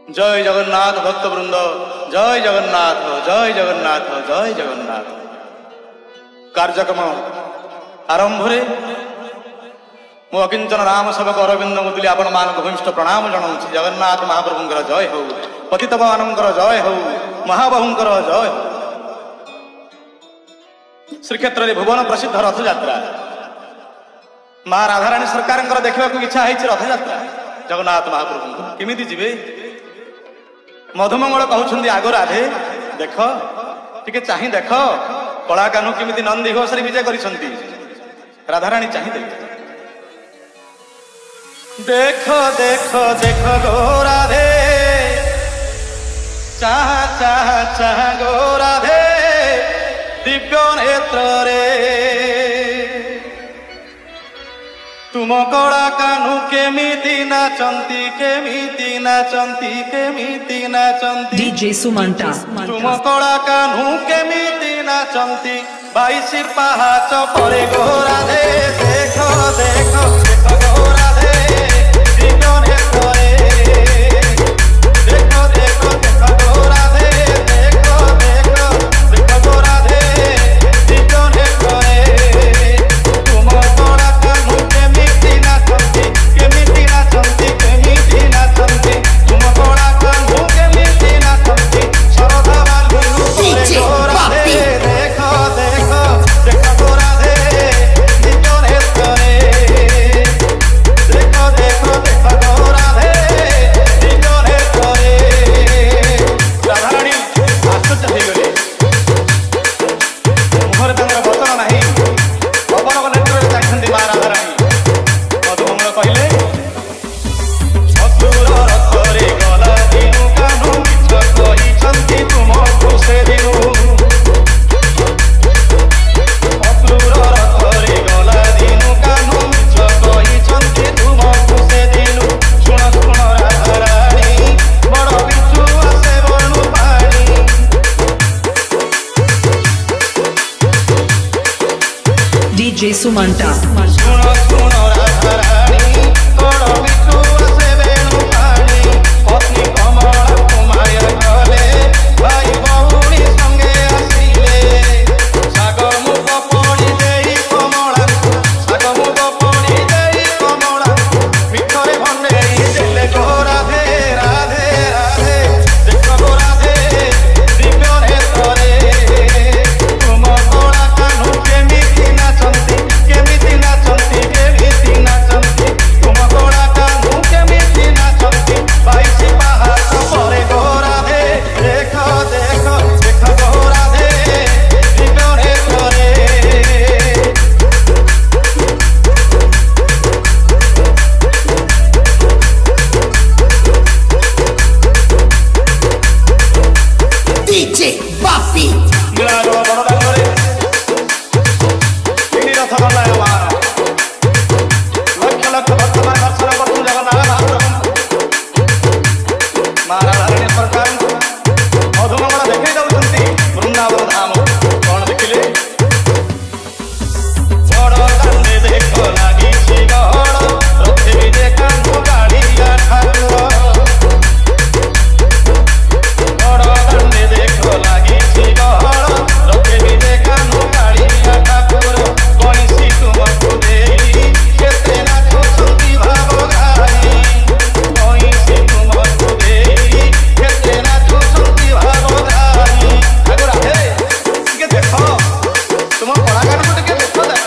जय जगन्नाथ भक्तवृंद, जय जगन्नाथ, जय जगन्नाथ, जय जगन्नाथ। कार्यक्रम आरंभ मु अकिंचन राम सेवक अरविंद मुदुली आपण मान भूमिष्ठ प्रणाम जनाऊँ। जगन्नाथ महाप्रभुंकर जय हो, पतित मानकर जय हो, महाबाहुंकर जय हो। श्रीक्षेत्र भुवन प्रसिद्ध रथयात्रा माँ राधाराणी सरकार देखा इच्छा है रथयात्रा जगन्नाथ महाप्रभु केमिति जीवे। मधुमंगल कहते आग राधे देख टिके चाही देख कला कान्हू केमिति नंदी घोषरे विजय करिसंती। राधाराणी चाही देख देख देख गो राधे चाह चाह चाह गो राधे दिव्य नेत्र रे तुम कला कान्हू केमिति नाचंती केमिति नाचंती केमिति नाचंती डीजे सुमंता। तुम कला कान्हू केमिति नाचंती 22 पहाच परे गो राधे देख देख देख गो राधे दिव्य नेत्र रे देख देख देख गो राधे देख देख देख गो राधे दिव्य नेत्र रे तुम कला कान्हू केमिति नाचंती केमिति नाचंती तुम कला कान्हू केमिति नाचंती शरधा बालू परे गो राधे देख देख देख गो राधे दिव्य नेत्र रे देख देख देख गो राधे दिव्य नेत्र रे। राधाराणी आश्चर्य हो गले मुहर तंगर वचन नाही पवन नेत्र चाहती माँ राधाराणी। मधुमंगल कहले असुर रथरे गला दिनु कान्हू मिछ कहिछंती तुमको से दिनु असुर रथरे गला दिनु कान्हू मिछ कहिछंती तुमको से दिनु सुन सुन राधाराणी बड़ बिचु आसे बनु पानी डीजे सुमंता। सुन सुन राधाराणी बड़ बिचु आसे बेणु पानी पत्नी कमला कुमार गले भाई बहुणी संगे आसिले साग मुग पड़ी देई कमला साग मुग पड़ी देई कमला मिठरे भंडेरी देले गो राधे राधे राधे देख गो राधे दिव्य नेत्र रे तुम कला कान्हू केमिति नाचंती केमिति नाचंती केमिति नाचंती तुम कला कान्हू केमिति नाचंती 22 पहाच परे गो राधे देख देख देख गो राधे दिव्य नेत्र रे। DJ Buffy नीलालो बड़ दांगरे तीन रथ गलाय मार लक्ष लक्ष भक्त मान दर्शन करतु जगन्नाथ महाप्रभु माँ राधाराणी सरकार मधुमंगल देखै दउछंती वृंदावन धाम कौन देखिले बड़ दांडे देख लागी गहड़ रथे विजय कान्हू गाड़िया ठाकुर बड़ दांडे देख लागी गहड़ रथे विजय कान्हू गाड़िया ठाकुर कइसी तुमको देई केते नाचुछंती भाव गाई कइसी तुमको देई केते नाचुछंती भाव गाई। आगो राधे टिके देख तुम कलाकार को टिके देख देख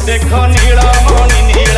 देख नीलमणि नील